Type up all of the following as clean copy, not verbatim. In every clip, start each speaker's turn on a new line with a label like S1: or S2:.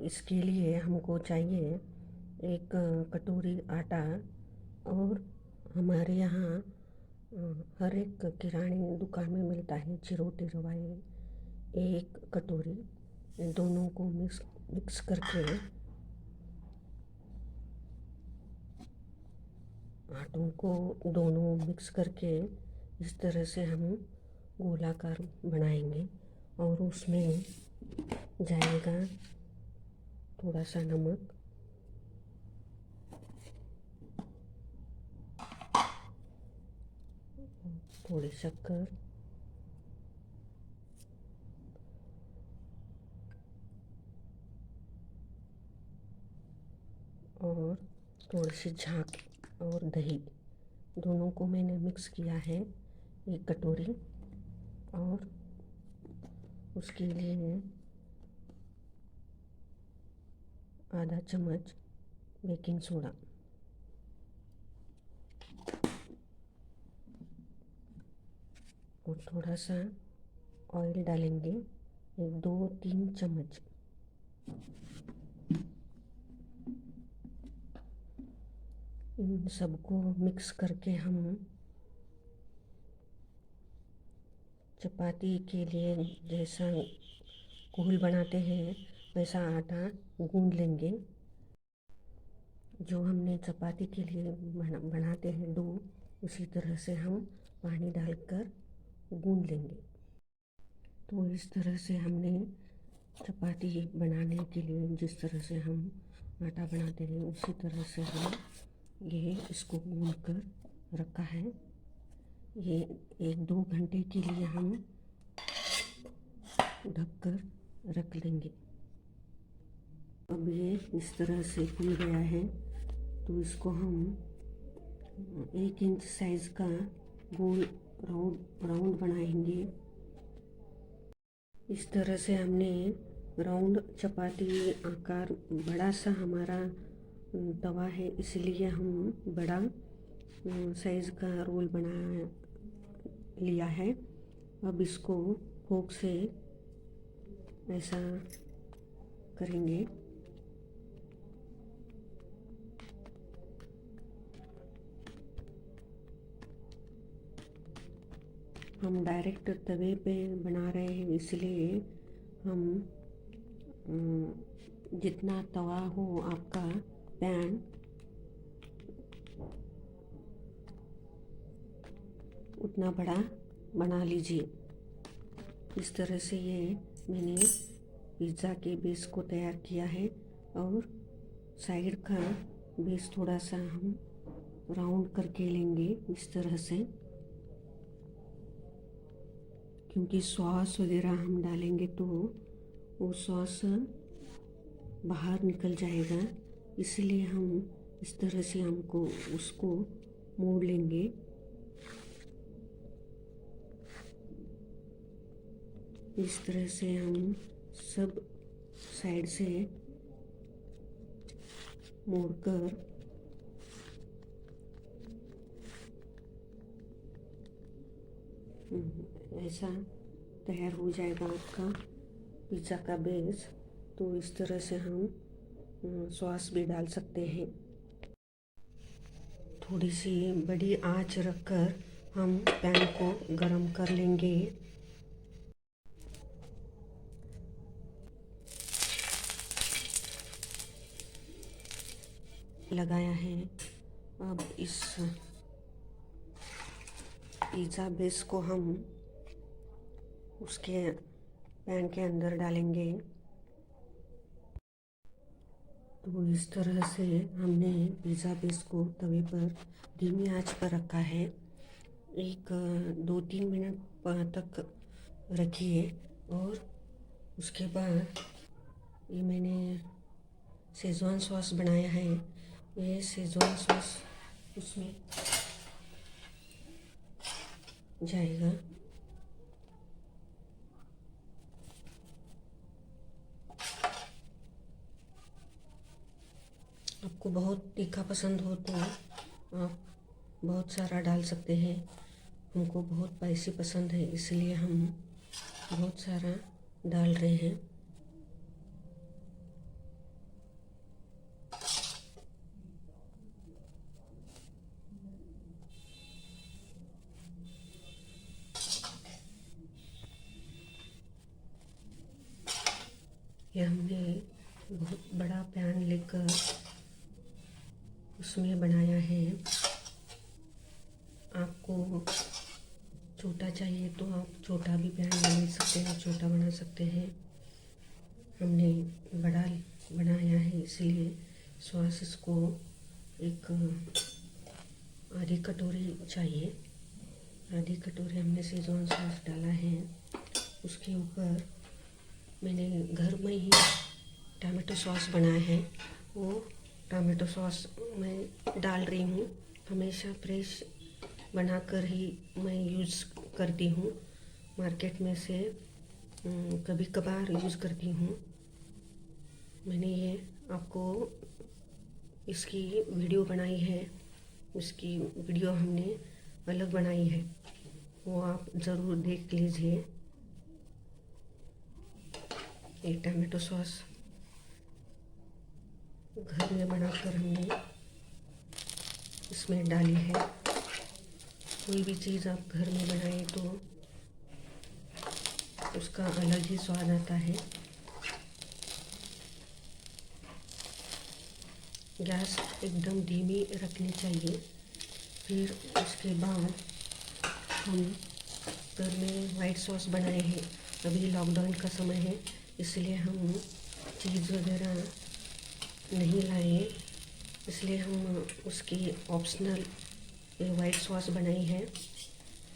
S1: इसके लिए हमको चाहिए एक कटोरी आटा। और हमारे यहाँ हर एक किराने दुकान में मिलता है चिरोटे रवा। एक कटोरी दोनों को मिक्स करके आटों को दोनों मिक्स करके इस तरह से हम गोलाकार बनाएंगे। और उसमें जाएगा थोड़ा सा नमक, थोड़ी शक्कर और थोड़ी सी झाँक और दही। दोनों को मैंने मिक्स किया है एक कटोरी। और उसके लिए आधा चम्मच बेकिंग सोडा और थोड़ा सा ऑयल डालेंगे, 2-3 चम्मच। इन सबको मिक्स करके हम चपाती के लिए जैसा घोल बनाते हैं वैसा आटा गूंद लेंगे। जो हमने चपाती के लिए बनाते हैं डो, उसी तरह से हम पानी डालकर गूंद लेंगे। तो इस तरह से हमने चपाती बनाने के लिए जिस तरह से हम आटा बनाते हैं उसी तरह से हम ये इसको गूंद कर रखा है। ये 1-2 घंटे के लिए हम ढककर रख लेंगे। अब ये इस तरह से खुल गया है, तो इसको हम 1 इंच साइज का गोल राउंड बनाएंगे। इस तरह से हमने राउंड चपाती आकार, बड़ा सा हमारा तवा है इसलिए हम बड़ा साइज का रोल बना लिया है। अब इसको फोक से ऐसा करेंगे। हम डायरेक्ट तवे पे बना रहे हैं इसलिए हम जितना तवा हो आपका पैन, उतना बड़ा बना लीजिए। इस तरह से ये मैंने पिज़्ज़ा के बेस को तैयार किया है। और साइड का बेस थोड़ा सा हम राउंड करके लेंगे इस तरह से, क्योंकि सॉस वगैरह हम डालेंगे तो वो सॉस बाहर निकल जाएगा, इसलिए हम इस तरह से हमको उसको मोड़ लेंगे। इस तरह से हम सब साइड से मोड़कर ऐसा तैयार हो जाएगा आपका पिज़्ज़ा का बेस। तो इस तरह से हम सॉस भी डाल सकते हैं। थोड़ी सी बड़ी आंच रखकर हम पैन को गरम कर लेंगे। लगाया है। अब इस पिज़्ज़ा बेस को हम उसके पैन के अंदर डालेंगे। तो इस तरह से हमने पिज़्ज़ा बेस को तवे पर धीमी आंच पर रखा है। 2-3 मिनट तक रखिए। और उसके बाद ये मैंने शेज़वान सॉस बनाया है, ये शेज़वान सॉस उसमें जाएगा। आपको बहुत तीखा पसंद हो तो आप बहुत सारा डाल सकते हैं। हमको बहुत स्पाइसी पसंद है इसलिए हम बहुत सारा डाल रहे हैं। ये हमने बहुत बड़ा पैन लेकर उसमें बनाया है। आपको छोटा चाहिए तो आप छोटा भी पैन बना सकते हैं, छोटा बना सकते हैं। हमने बड़ा बनाया है, इसलिए सॉस इसको एक आधी कटोरी चाहिए। आधी कटोरी हमने शेजवान सॉस डाला है। उसके ऊपर मैंने घर में ही टमाटो सॉस बनाया है, वो टमाटो सॉस मैं डाल रही हूँ। हमेशा फ्रेश बनाकर ही मैं यूज़ करती हूँ, मार्केट में से कभी कभार यूज़ करती हूँ। मैंने ये आपको इसकी वीडियो बनाई है, उसकी वीडियो हमने अलग बनाई है, वो आप ज़रूर देख लीजिए। ये टमाटो सॉस घर में बनाकर हमने इसमें डाली है। कोई भी चीज़ आप घर में बनाएं तो उसका अलग ही स्वाद आता है। गैस एकदम धीमी रखनी चाहिए। फिर उसके बाद हम घर में वाइट सॉस बनाए हैं। अभी लॉकडाउन का समय है, इसलिए हम चीज़ वगैरह नहीं लाए, इसलिए हम उसकी ऑप्शनल वाइट सॉस बनाई है।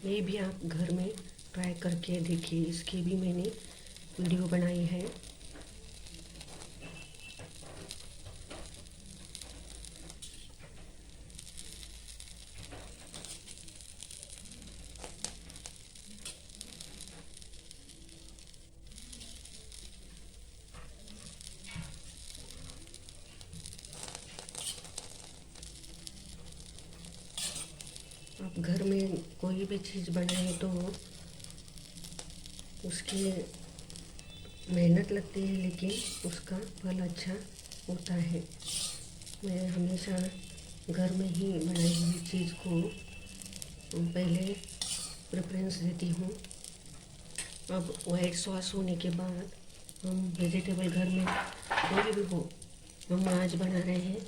S1: ये भी आप घर में ट्राई करके देखिए, इसकी भी मैंने वीडियो बनाई है। आप घर में कोई भी चीज़ बनाए तो उसकी मेहनत लगती है, लेकिन उसका फल अच्छा होता है। मैं हमेशा घर में ही बनाई हुई चीज़ को पहले प्रेफरेंस देती हूँ। अब वाइट सॉस होने के बाद हम वेजिटेबल घर में कोई भी हो, हम आज बना रहे हैं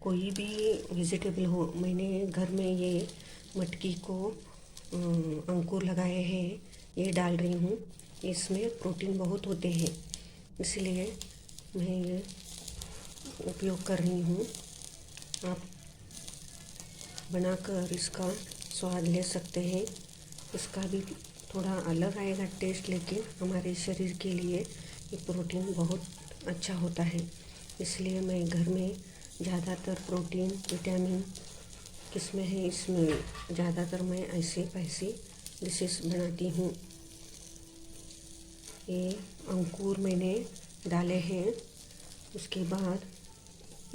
S1: कोई भी वेजिटेबल हो। मैंने घर में ये मटकी को अंकुर लगाए हैं, ये डाल रही हूँ। इसमें प्रोटीन बहुत होते हैं, इसलिए मैं ये उपयोग कर रही हूँ। आप बनाकर इसका स्वाद ले सकते हैं। इसका भी थोड़ा अलग आएगा टेस्ट, लेकिन हमारे शरीर के लिए ये प्रोटीन बहुत अच्छा होता है। इसलिए मैं घर में ज़्यादातर प्रोटीन विटामिन किसमें है, इसमें ज़्यादातर मैं ऐसे डिशेस बनाती हूँ। ये अंकुर मैंने डाले हैं। उसके बाद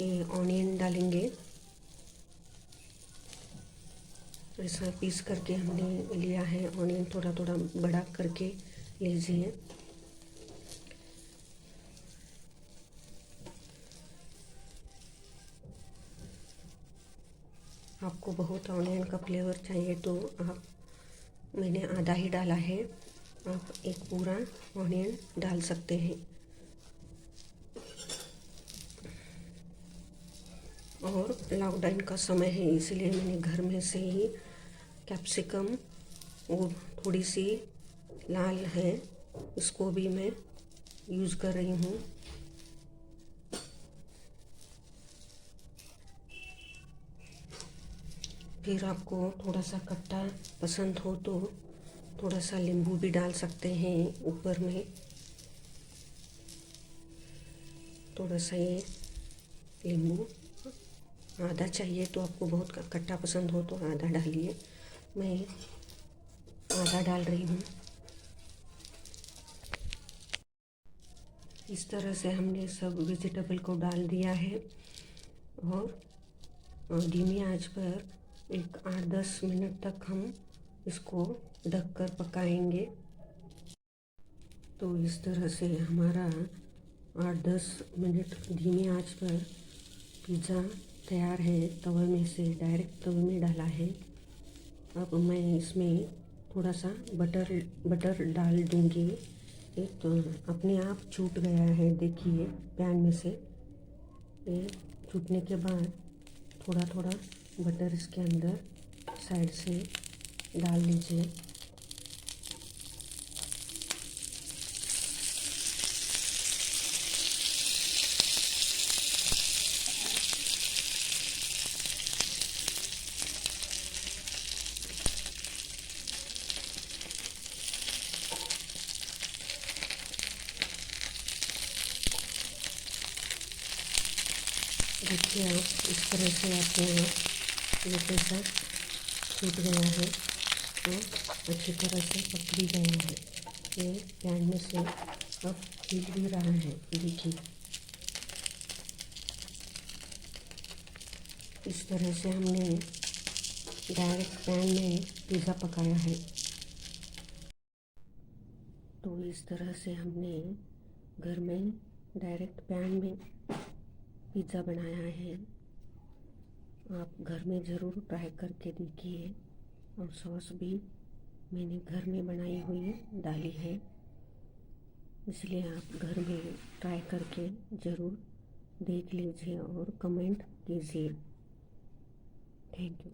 S1: ये ऑनियन डालेंगे। ऐसा पीस करके हमने लिया है। ऑनियन थोड़ा थोड़ा बड़ा करके लीजिए। आपको बहुत ऑनियन का फ्लेवर चाहिए तो आप, मैंने आधा ही डाला है, आप एक पूरा ऑनियन डाल सकते हैं। और लॉकडाउन का समय है, इसलिए मैंने घर में से ही कैप्सिकम और थोड़ी सी लाल है, इसको भी मैं यूज़ कर रही हूँ। फिर आपको थोड़ा सा खट्टा पसंद हो तो थोड़ा सा नींबू भी डाल सकते हैं ऊपर में। थोड़ा सा ये नींबू आधा चाहिए, तो आपको बहुत खट्टा पसंद हो तो आधा डालिए। मैं आधा डाल रही हूँ। इस तरह से हमने सब वेजिटेबल को डाल दिया है और धीमी आंच पर एक 8-10 मिनट तक हम इसको ढककर पकाएंगे। तो इस तरह से हमारा 8-10 मिनट धीमी आंच पर पिज़्ज़ा तैयार है। तवे में से डायरेक्ट तवे में डाला है। अब मैं इसमें थोड़ा सा बटर डाल दूंगी। एक तो अपने आप छूट गया है, देखिए पैन में से। ये छूटने के बाद थोड़ा थोड़ा बटर इसके अंदर साइड से डाल लीजिए। देखिए आप इस तरह से आपके यहाँ ये पैसा छूट गया है, तो अच्छी तरह से पक भी गया है। ये पैन में से अब खींच भी रहा है, देखिए इस तरह से हमने डायरेक्ट पैन में पिज़्ज़ा पकाया है। तो इस तरह से हमने घर में डायरेक्ट पैन में पिज़्ज़ा बनाया है। आप घर में ज़रूर ट्राई करके देखिए। और सॉस भी मैंने घर में बनाई हुई डाली है, इसलिए आप घर में ट्राई करके ज़रूर देख लीजिए और कमेंट कीजिए। Thank you.